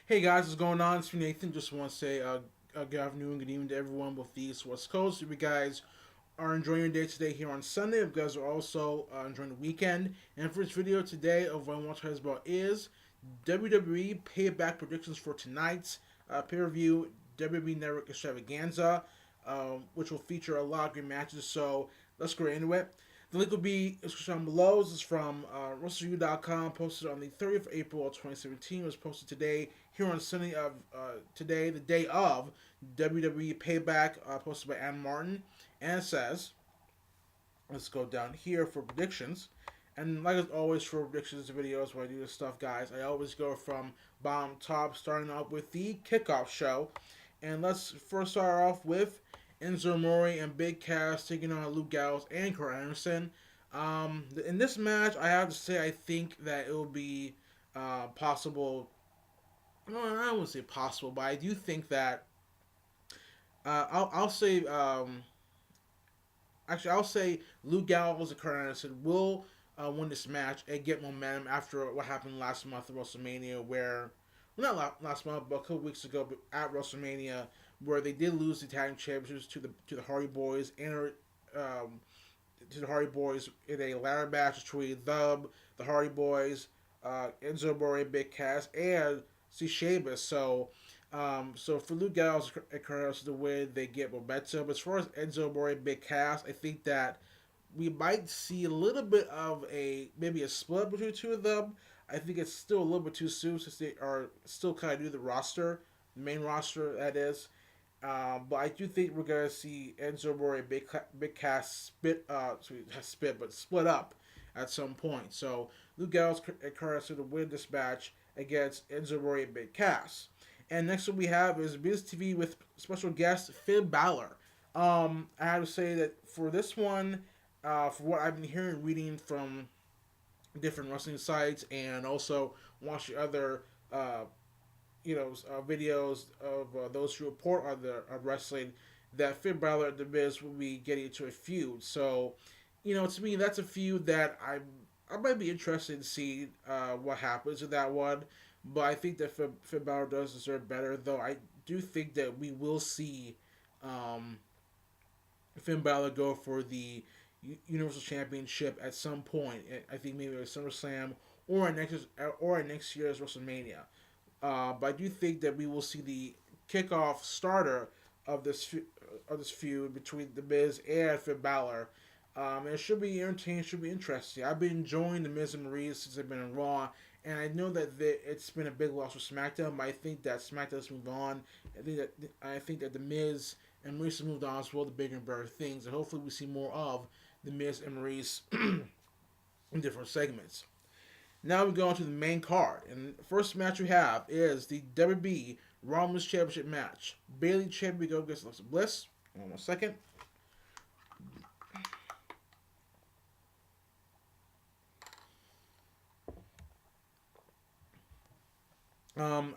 Hey guys, what's going on? It's me, Nathan. Just want to say good afternoon, good evening to everyone with the East West Coast. If you guys are enjoying your day today here on Sunday, if you guys are also enjoying the weekend. And for this video today, of what I want to talk about is WWE Payback predictions for tonight's pay-per-view WWE Network Extravaganza, which will feature a lot of great matches. So let's go right into it. The link will be down below. This is from WrestleU.com, posted on the 30th of April of 2017. It was posted today, here on Sunday of today, the day of WWE Payback, posted by Ann Martin. And it says, let's go down here for predictions. And like always for predictions videos where I do this stuff, guys, I always go from bottom top, starting off with the kickoff show. And let's first start off with Enzo Amore and Big Cass taking on Luke Gallows and Kurt Anderson. In this match, I have to say I think that it will be possible. Well, I wouldn't say possible, but I do think that I'll say actually I'll say Luke Gallows and Kurt Anderson will win this match and get momentum after what happened last month at WrestleMania, where well, not last month, but a couple weeks ago at WrestleMania, where they did lose the tag championships to the Hardy Boys and um, to the Hardy Boys in a ladder match between the Hardy Boys, Enzo Amore, Big Cass, and see Sheamus. So for Luke Gallows and Kurt to win, they get momentum. As far as Enzo Amore and Big Cass, I think that we might see a little bit of maybe a split between the two of them. I think it's still a little bit too soon since they are still kind of new to the roster, the main roster that is. But I do think we're gonna see Enzo Amore and Big Cass split up at some point. So Luke Gallows and Kurt to win this match against Enzo Amore and Big Cass. And next one we have is Biz TV with special guest Finn Balor. I have to say that for this one, for what I've been hearing, reading from different wrestling sites, and also watching other videos of those who report on the wrestling, that Finn Balor and The Miz will be getting into a feud. So, to me, that's a feud that I might be interested in seeing what happens in that one. But I think that Finn Balor does deserve better, though I do think that we will see um, Finn Balor go for the Universal Championship at some point. I think maybe at SummerSlam or at next year's WrestleMania. But I do think that we will see the kickoff starter of this feud between The Miz and Finn Balor. It should be entertaining. Should be interesting. I've been enjoying The Miz and Maurice since they've been in Raw, and I know that it's been a big loss for SmackDown. But I think that SmackDown's moved on. I think that The Miz and Maurice have moved on as well to bigger and better things, and hopefully we see more of The Miz and Maurice in different segments. Now we go on to the main card, and the first match we have is the WB Raw Women's Championship match. Bayley champion go against Alexa Bliss. One more second.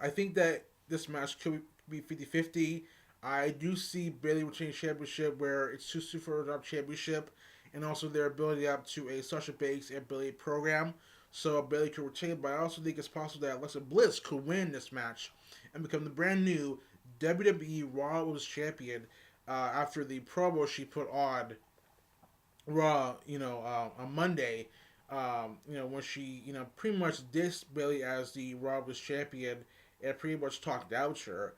I think that this match could be 50-50. I do see Bayley retaining championship where it's too soon for her championship, and also their ability up to a Sasha Banks and Bayley program. So Bayley could retain, but I also think it's possible that Alexa Bliss could win this match and become the brand new WWE Raw Women's Champion after the promo she put on Raw, on Monday. When she, pretty much dissed Bayley as the Raw Women's Champion and pretty much talked out to her.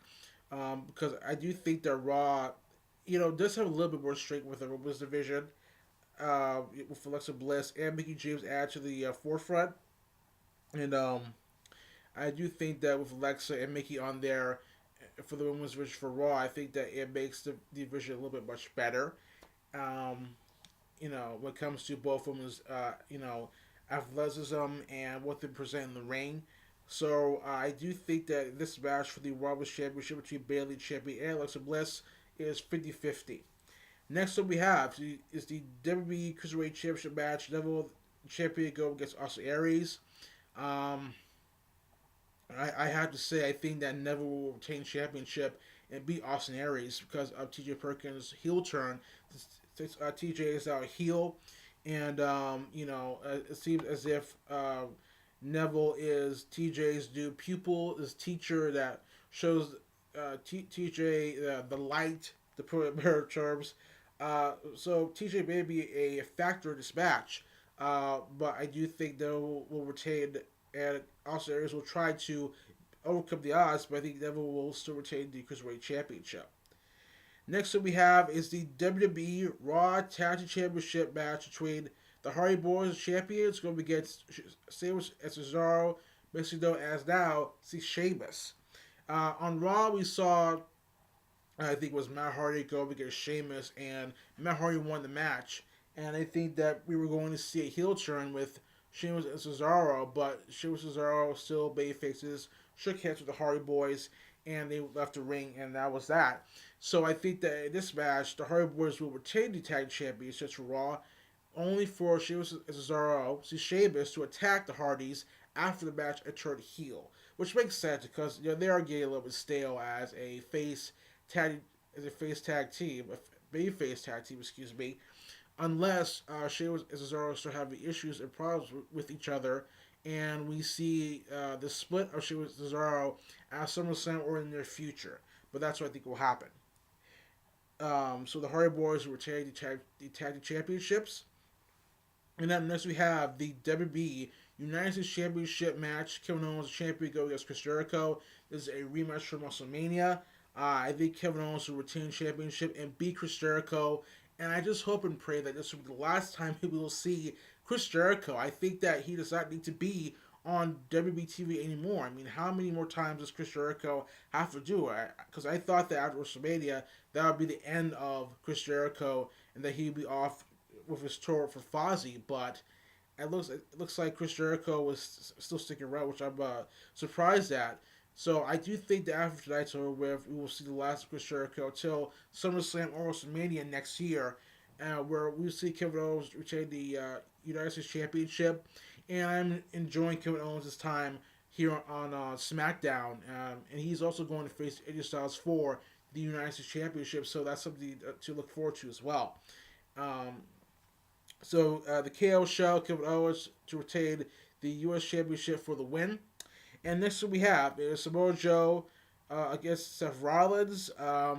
Because I do think that Raw, does have a little bit more strength with the women's division, with Alexa Bliss and Mickey James add to the forefront. And I do think that with Alexa and Mickey on there for the women's division for Raw, I think that it makes the division a little bit much better. Um, when it comes to both women's, athleticism and what they present in the ring. So I do think that this match for the Raw Women's Championship between Bayley Champion and Alexa Bliss is 50-50. Next up we have is the WWE Cruiserweight Championship match. Neville Champion go against Austin Aries. Um, I have to say I think that Neville will retain championship and beat Austin Aries because of TJ Perkins' heel turn. TJ is our heel, and it seems as if Neville is TJ's new pupil, his teacher that shows TJ the light, to put it in better terms. So TJ may be a factor in this match, but I do think will retain, and also Aries will try to overcome the odds, but I think Neville will still retain the Cruiserweight Championship. Next up we have is the WWE Raw Tag Team Championship match between the Hardy Boys champions going against Sheamus and Cesaro, basically known as now see Sheamus. On Raw we saw I think it was Matt Hardy go up against Sheamus, and Matt Hardy won the match. And I think that we were going to see a heel turn with Sheamus and Cesaro, but Sheamus and Cesaro still baby faces, shook hands with the Hardy Boys, and they left the ring, and that was that. So I think that in this match, the Hardy Boys will retain the tag championships for Raw, only for Sheamus and Cesaro, see Sheamus to attack the Hardys after the match and turn heel, which makes sense because they are getting a little bit stale tag as a face tag team, a baby face tag team, excuse me, unless Sheamus and Cesaro start having issues and problems with each other, and we see the split of Sheamus and Cesaro at SummerSlam or in the near future. But that's what I think will happen. So the Hardy Boys will retain the tag team championships. And then next we have the WB United States Championship match. Kevin Owens, the champion, go against Chris Jericho. This is a rematch from WrestleMania. I think Kevin Owens will retain championship and beat Chris Jericho. And I just hope and pray that this will be the last time we will see Chris Jericho. I think that he does not need to be on WB TV anymore. I mean, how many more times does Chris Jericho have to do it? Because I thought that after WrestleMania, that would be the end of Chris Jericho and that he'd be off with his tour for Fozzy. But it looks like Chris Jericho was still sticking around, which I'm surprised at. So I do think that after tonight's over with, we will see the last of Chris Jericho until SummerSlam or WrestleMania next year, where we see Kevin Owens retain the United States Championship. And I'm enjoying Kevin Owens' time here on SmackDown. And he's also going to face AJ Styles for the United States Championship, so that's something to look forward to as well. Um, the KO show, Kevin Owens to retain the U.S. Championship for the win. And next we have is Samoa Joe against Seth Rollins. I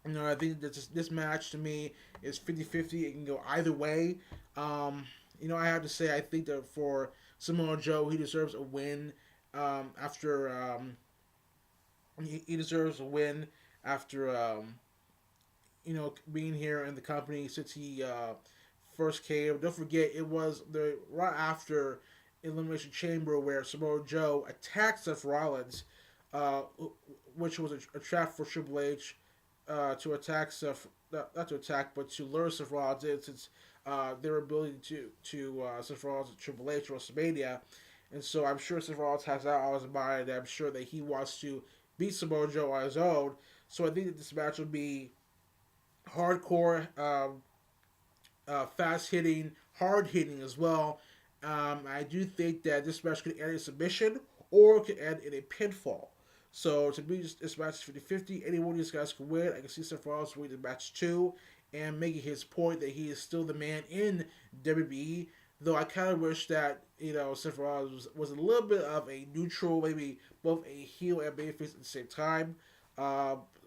think that this match to me is 50-50. It can go either way. I have to say, I think that for Samoa Joe, he deserves a win after. He deserves a win after, being here in the company since he first came. Don't forget, it was the right after Elimination Chamber where Samoa Joe attacked Seth Rollins, uh, which was a trap for Triple H to attack Seth, not to attack, but to lure Seth Rollins in since their ability to Seth Rollins and Triple H WrestleMania. And so I'm sure Seth Rollins has that on his mind, and I'm sure that he wants to beat Samoa Joe on his own. So I think that this match will be hardcore, fast hitting, hard hitting as well. I do think that this match could end in a submission or it could end in a pinfall. So to me, this match is 50-50. Any one of these guys can win. I can see Seth Rollins winning the match too and making his point that he is still the man in WWE. Though I kind of wish that Seth Rollins was a little bit of a neutral, maybe both a heel and babyface at the same time.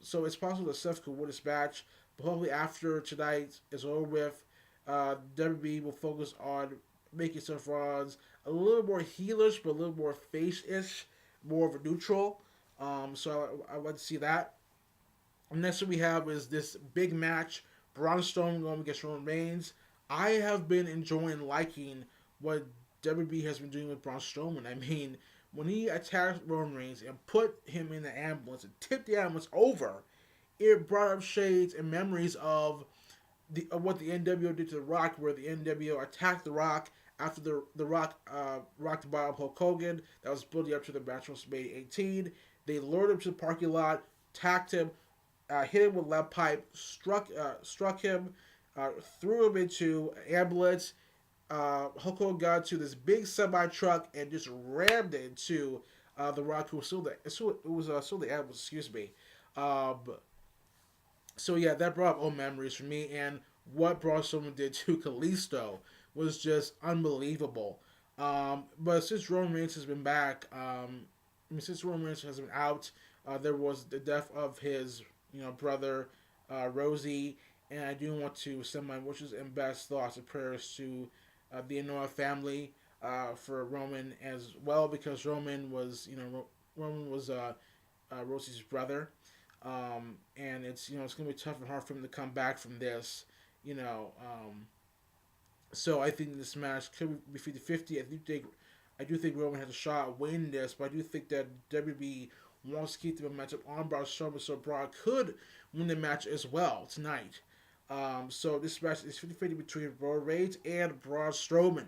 So it's possible that Seth could win this match, but hopefully after tonight is over with, WWE will focus on making Seth Rollins a little more heelish, but a little more face-ish, more of a neutral. So I'd like to see that. And next one we have is this big match, Braun Strowman going against Roman Reigns. I have been enjoying liking what WB has been doing with Braun Strowman. I mean, when he attacked Roman Reigns and put him in the ambulance and tipped the ambulance over, it brought up shades and memories of what the NWO did to The Rock, where the NWO attacked The Rock after the Rock rocked the bottom of Hulk Hogan. That was building up to the match WrestleMania 18. They lured him to the parking lot, attacked him, hit him with lead pipe, struck him, threw him into an ambulance. Hulk Hogan got to this big semi truck and just rammed it into the Rock, who was still the ambulance. Excuse me. Um, so yeah, that brought up old memories for me, and what Braun Strowman did to Kalisto was just unbelievable. But since Roman Reigns has been back, since Roman Reigns has been out, there was the death of his brother, Rosie, and I do want to send my wishes and best thoughts and prayers to the Anoa family for Roman as well, because Roman was Roman was Rosie's brother, and it's gonna be tough and hard for him to come back from this, you know. So I think this match could be 50-50. I do think Roman has a shot at winning this, but I do think that WB wants to keep the momentum on Braun Strowman, so Braun could win the match as well tonight. So this match is 50-50 between Roman Reigns and Braun Strowman.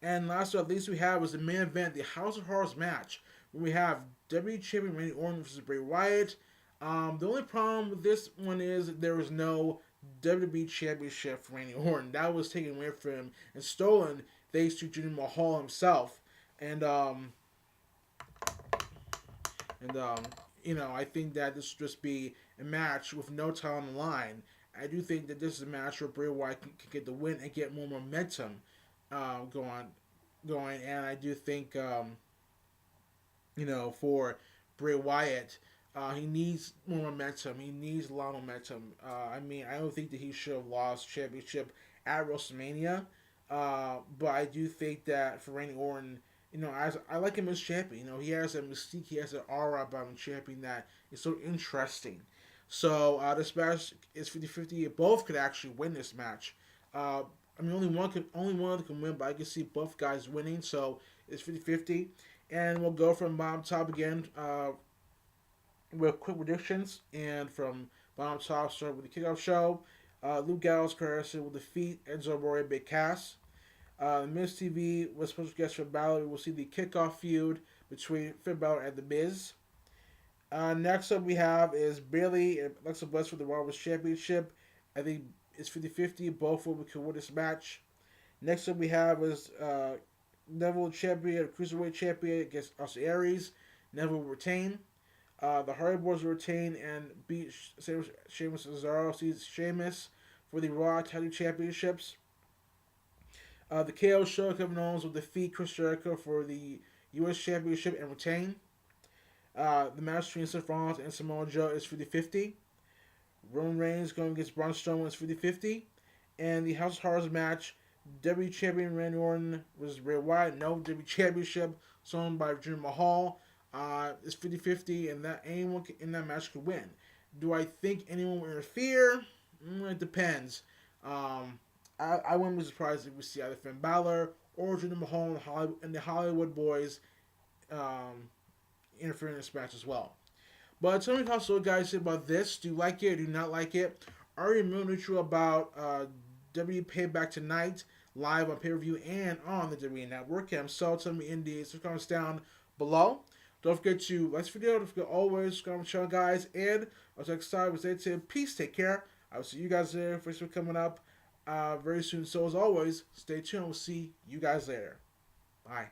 And last but not least, we have was the main event, the House of Horrors match, where we have WWE Champion Randy Orton versus Bray Wyatt. The only problem with this one is there was no WWE Championship for Randy Orton. That was taken away from him and stolen thanks to Jinder Mahal himself. And and I think that this will just be a match with no time on the line. I do think that this is a match where Bray Wyatt can get the win and get more momentum going, and I do think for Bray Wyatt, he needs more momentum. He needs a lot of momentum. I don't think that he should have lost championship at WrestleMania, but I do think that for Randy Orton, I like him as champion. He has a mystique, he has an aura about him champion that is so interesting. So this match is 50-50. Both could actually win this match. Only one of them can win, but I can see both guys winning. So it's 50-50. And we'll go from bottom top again with quick predictions. And from bottom top, start with the kickoff show. Luke Gallows Carson will defeat Enzo Amore Big Cass. Miz TV was supposed to guest for Balor. We'll see the kickoff feud between Finn Balor and The Miz. Next up we have is Bayley and Alexa Bliss for the Raw Women's Championship. I think it's 50-50. Both of them could win this match. Next up we have is Neville champion, Cruiserweight champion against Austin Aries. Neville will retain. The Hardy Boys will retain and beat Sheamus and Cesaro. Sees Sheamus for the Raw Tag Team Championships. The KO Show, Kevin Owens will defeat Chris Jericho for the U.S. Championship and retain. The match between Seth Rollins and Samoa Joe is 50-50. Roman Reigns going against Braun Strowman is 50-50. And the House of Horrors match, WWE Champion Randy Orton versus Bray Wyatt. No WWE Championship, sold by Jinder Mahal. It's 50-50, and that anyone in that match could win. Do I think anyone will interfere? It depends. I wouldn't be surprised if we see either Finn Balor or Jinder Mahal and the Hollywood Boys interfere in this match as well. But tell me how so guys think about this. Do you like it or do you not like it? Are you more neutral about WWE Payback tonight, live on pay-per-view and on the WWE Network? So tell me in the comments down below. Don't forget to like this video. Don't forget always subscribe to the channel, guys. And until next time, we'll say peace, take care. I will see you guys there. First one coming up very soon. So as always, stay tuned. We'll see you guys later. Bye.